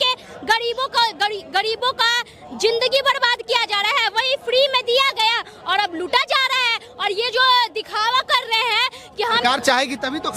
के गरीबों का जिंदगी बर्बाद किया जा रहा है, वही फ्री में दिया गया और अब लूटा जा रहा है। और ये जो दिखावा कर रहे हैं कि हम सरकार चाहेगी तभी तो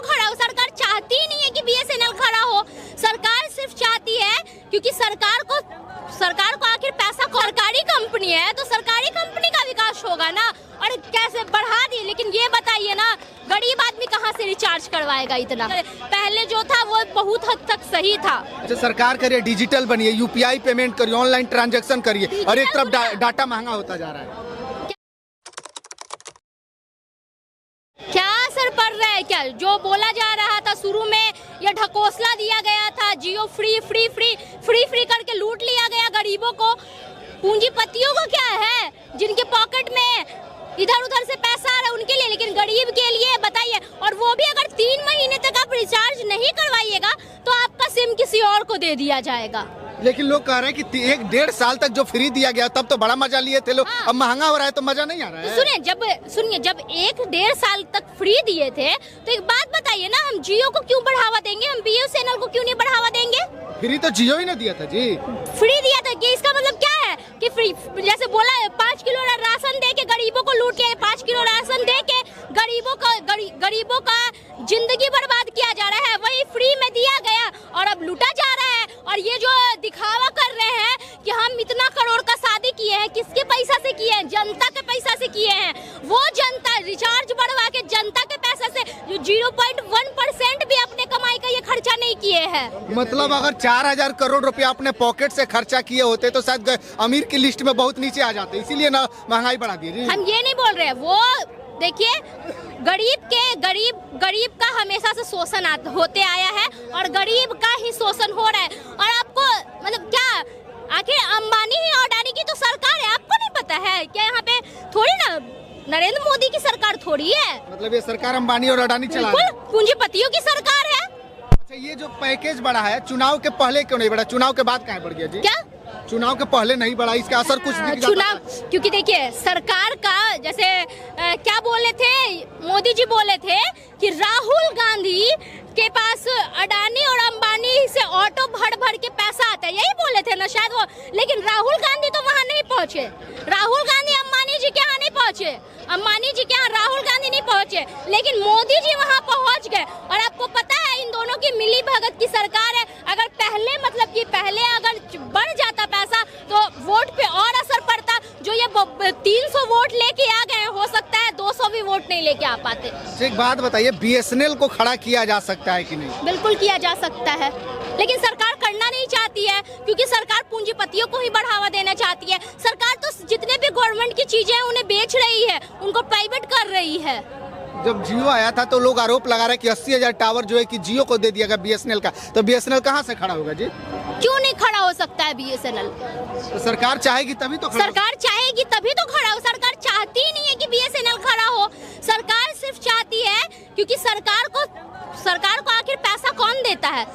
खड़ा हो। सरकार चाहती ही नहीं है कि BSNL खड़ा हो। सरकार सिर्फ चाहती है क्योंकि सरकार को आखिर पैसा, सरकारी कंपनी है तो सरकारी कंपनी का विकास होगा ना, और कैसे बढ़ा दी। लेकिन ये बताइए ना, गरीब आदमी कहाँ से रिचार्ज करवाएगा इतना? पहले जो था वो बहुत हद तक सही था। अच्छा, सरकार करिए डिजिटल बनिए, UPI पेमेंट करिए, ऑनलाइन ट्रांजैक्शन करिए, और एक तरफ डाटा महंगा होता जा रहा है। क्या असर पड़ रहा है? क्या जो बोला जा रहा था शुरू में, ये ढकोसला दिया गया था, जियो फ्री करके लूट लिया गया गरीबों को। पूंजीपतियों को क्या है, जिनके पॉकेट में इधर उधर से पैसा आ रहा है उनके लिए, लेकिन गरीब के लिए बताइए। और वो भी अगर 3 महीने तक आप रिचार्ज नहीं करवाइएगा तो आपका सिम किसी और को दे दिया जाएगा। लेकिन लोग कह रहे हैं कि 1-1.5 साल तक जो फ्री दिया गया तब तो बड़ा मजा लिए थे लोग। अब महंगा हो रहा है तो मजा नहीं आ रहा है। सुनिए, जब 1-1.5 साल तक फ्री दिए थे तो एक बात बताइए ना, हम जियो को क्यों बढ़ावा देंगे? हम BSNL को क्यों नहीं बढ़ावा देंगे? फ्री तो जियो ही ने दिया था जी। फ्री दिया था कि इसका मतलब क्या है कि फ्री, जैसे बोला 5 किलो राशन दे के गरीबों को लूट लिया, 5 किलो राशन दे के गरीबों का जिंदगी बर्बाद किया जा रहा है, वही फ्री में दिया गया और अब लूटा जा रहा है। और ये जो दिखावा कर रहे हैं कि हम इतना करोड़ का शादी किए हैं, किसके पैसा से किए हैं? जनता के पैसा से किए हैं। वो जनता रिचार्ज बढ़वा के जनता के पैसा से, जो 0.1% भी अपने कमाई का ये खर्चा नहीं किए हैं। मतलब अगर 4000 करोड़ रुपया अपने पॉकेट से खर्चा किए होते तो शायद अमीर की लिस्ट में बहुत नीचे आ जाते, इसीलिए ना महंगाई बढ़ा दी। हम ये नहीं बोल रहे हैं, वो देखिए गरीब का हमेशा से शोषण होते आया है और गरीब का ही शोषण हो रहा है। और आपको मतलब क्या, आखिर अंबानी ही अडानी की तो सरकार है, आपको नहीं पता है क्या? यहाँ पे थोड़ी ना नरेंद्र मोदी की सरकार थोड़ी है, मतलब ये सरकार अंबानी और अडानी चला रही है। पूंजीपतियों की सरकार है। अच्छा, ये जो पैकेज बढ़ा है चुनाव के पहले क्यों नहीं बढ़ा, चुनाव के बाद कहाँ बढ़ गया जी? क्या चुनाव के पहले नहीं बढ़ा, इसका असर कुछ नहीं? चुनाव, क्योंकि देखिए सरकार का जैसे क्या बोले थे मोदी जी, बोले थे कि राहुल गांधी के पास अडानी और अंबानी से ऑटो भर के पैसा आता है, यही बोले थे ना शायद वो। लेकिन राहुल गांधी तो वहाँ नहीं पहुँचे, राहुल गांधी अंबानी जी के यहाँ नहीं पहुँचे, अंबानी जी के यहाँ राहुल गांधी नहीं पहुँचे, लेकिन मोदी जी वहाँ पहुँच गए। और आपको पता है इन दोनों की मिली भगत की सरकार है। अगर पहले मतलब कि पहले अगर बढ़ जाता पैसा तो वोट पे और असर पड़ता। जो ये 300 वोट लेके आ गए, हो सकता है 200 भी वोट नहीं लेके आ पाते। एक बात बताइए, BSNL को खड़ा किया जा सकता है कि नहीं? बिल्कुल किया जा सकता है, लेकिन सरकार करना नहीं चाहती है क्योंकि सरकार पूंजीपतियों को ही बढ़ावा देना चाहती है। सरकार तो जितने भी गवर्नमेंट की चीजें हैं उन्हें बेच रही है, उनको प्राइवेट कर रही है। जब जियो आया था तो लोग आरोप लगा रहे हैं कि 80,000 टावर जो है कि जियो को दे दिया गया BSNL का, तो BSNL कहाँ से खड़ा होगा जी? क्यों नहीं खड़ा हो सकता है BSNL? तो सरकार चाहेगी तभी तो सरकार चाहेगी तभी तो खड़ा हो। सरकार चाहती ही नहीं है कि BSNL खड़ा हो। सरकार सिर्फ चाहती है क्योंकि सरकार को आखिर पैसा कौन देता है?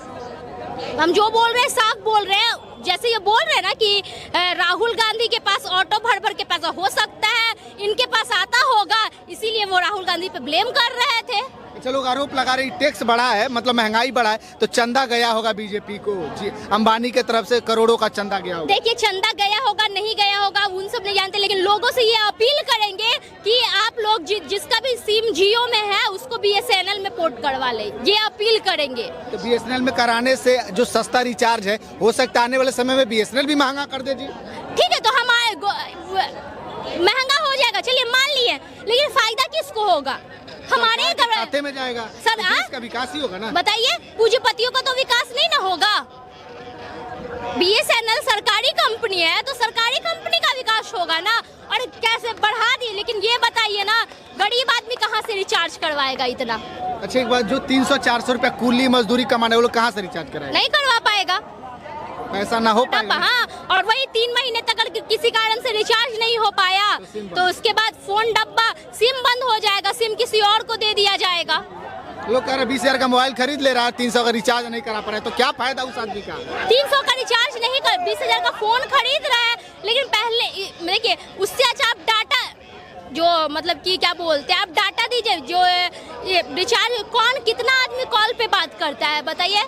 हम जो बोल रहे हैं साफ बोल रहे हैं। जैसे ये बोल रहे हैं ना कि राहुल गांधी के पास ऑटो भर के पैसा, हो सकता है इनके पास आता होगा, इसीलिए वो राहुल गांधी पे ब्लेम कर रहे थे। अच्छा, लोग आरोप लगा रहे टैक्स बढ़ा है, मतलब महंगाई बढ़ा है, तो चंदा गया होगा बीजेपी को जी, अंबानी के तरफ से करोड़ों का चंदा गया होगा। देखिए चंदा गया होगा नहीं गया होगा उन सब नहीं जानते, लेकिन लोगों से ये अपील करेंगे कि आप लोग जिसका भी सिम जियो में है उसको BSNL में पोर्ट करवा ले, ये अपील करेंगे। तो BSNL में कराने से जो सस्ता रिचार्ज है, हो सकता है आने वाले समय में BSNL भी महंगा कर दे जी। ठीक है, तो हमारे महंगा हो जाएगा, चलिए मान लिए, लेकिन फायदा किसको होगा? हमारे खाते में जाएगा सर, तो देश का विकास ही होगा ना। बताइए, पूंजीपतियों का तो विकास नहीं ना होगा। BSNL सरकारी कंपनी है तो सरकारी कंपनी का विकास होगा ना, और कैसे बढ़ा दी। लेकिन ये बताइए ना, गरीब आदमी कहाँ से रिचार्ज करवाएगा इतना? अच्छा, एक बात, जो 300-400 रुपया कूली मजदूरी कमाने वो लोग कहाँ से रिचार्ज कराएंगे? नहीं करवा पाएगा, ऐसा ना हो पाएगा। हाँ, और वही 3 महीने तक अगर किसी कारण से रिचार्ज नहीं हो पाया तो उसके बाद फोन डब्बा, सिम बंद हो जाएगा, सिम किसी और को दे दिया जाएगा। लोग कह रहे 20,000 का मोबाइल खरीद ले रहा है, 300 का रिचार्ज नहीं करा पा रहा है, तो क्या फायदा उस आदमी का? 300 का रिचार्ज नहीं कर, 20,000 का फोन खरीद रहा है, लेकिन पहले देखिए उससे अच्छा आप डाटा, जो मतलब कि क्या बोलते हैं, आप डाटा दीजिए। जो ये रिचार्ज, कौन कितना आदमी कॉल पे बात करता है बताइए?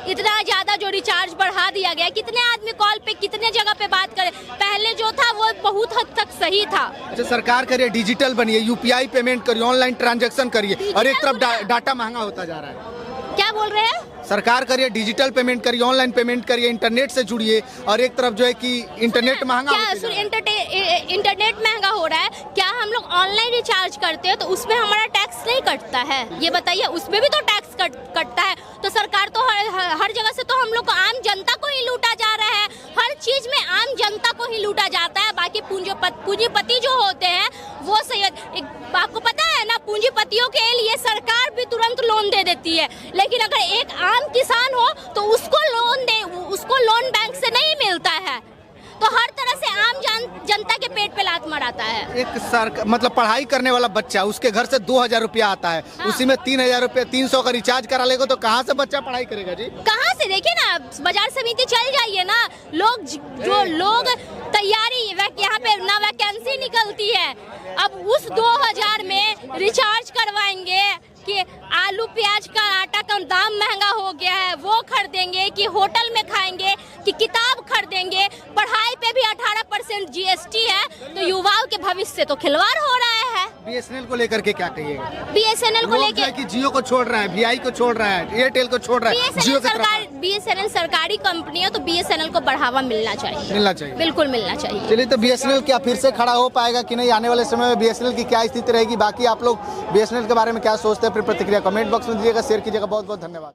इतना ज्यादा जो रिचार्ज बढ़ा दिया गया, कितने आदमी कॉल पे कितने जगह पे बात करे, पहले जो था वो बहुत हद तक सही था। अच्छा, सरकार कह रही है डिजिटल बनिए, यूपीआई पेमेंट करिए, ऑनलाइन ट्रांजैक्शन करिए, और एक तरफ डाटा महंगा होता जा रहा है। क्या बोल रहे हैं? सरकार करिए डिजिटल पेमेंट करिए, ऑनलाइन पेमेंट करिए, इंटरनेट से जुड़िए, और एक तरफ जो है कि इंटरनेट महंगा होता जा रहा है। इंटरनेट महंगा हो रहा है, क्या हम लोग ऑनलाइन रिचार्ज करते हैं तो उसमें हमारा टैक्स नहीं कटता है? ये बताइए, उसमें भी तो टैक्स कटता है। तो सरकार तो हर जगह से तो हम लोग को, आम जनता को ही लूटा जा रहा है, हर चीज में आम जनता को ही लूटा जाता है। बाकी पूंजीपति जो होते हैं वो सही, आपको पता है ना, पूंजीपतियों के लिए सरकार भी तुरंत लोन दे देती है, लेकिन अगर एक आम किसान हो तो उसको लोन बैंक से नहीं मिलता है। तो हर तरह से आम जनता के पेट पे लात मारता है। एक मतलब पढ़ाई करने वाला बच्चा, उसके घर से 2000 रुपया आता है, हाँ। उसी में 3000 रुपया 300 का रिचार्ज करा लेगा, तो कहाँ से बच्चा पढ़ाई करेगा जी? कहाँ से? देखिए ना, बाजार समिति चल जाइए ना, लोग तैयारी, यहाँ पे ना वैकेंसी निकलती है, अब उस 2000 में रिचार्ज करवाएंगे कि आलू प्याज का आटा का दाम महंगा हो गया है, वो खरीदेंगे कि होटल में खाएंगे कि किताब खरीदेंगे। पढ़ाई पे भी 18% जीएसटी है, तो युवाओं के भविष्य से तो खिलवाड़ हो रहा है। बीएसएनएल को लेकर के क्या कहिएगा? बीएसएनएल को लेकर कि जियो को छोड़ रहा है, वीआई को छोड़ रहा है, एयरटेल को छोड़ रहा है, जियो की तरफ। बीएसएनएल सरकारी कंपनी है, तो बीएसएनएल को बढ़ावा मिलना चाहिए, बिल्कुल मिलना चाहिए। चलिए, तो बीएसएनएल क्या फिर से खड़ा हो पाएगा कि नहीं? आने वाले समय में बीएसएनएल की क्या स्थिति रहेगी? बाकी आप लोग बीएसएनएल के बारे में क्या सोचते हैं, फिर प्रतिक्रिया कमेंट बॉक्स में दीजिएगा, शेयर कीजिएगा। बहुत बहुत धन्यवाद।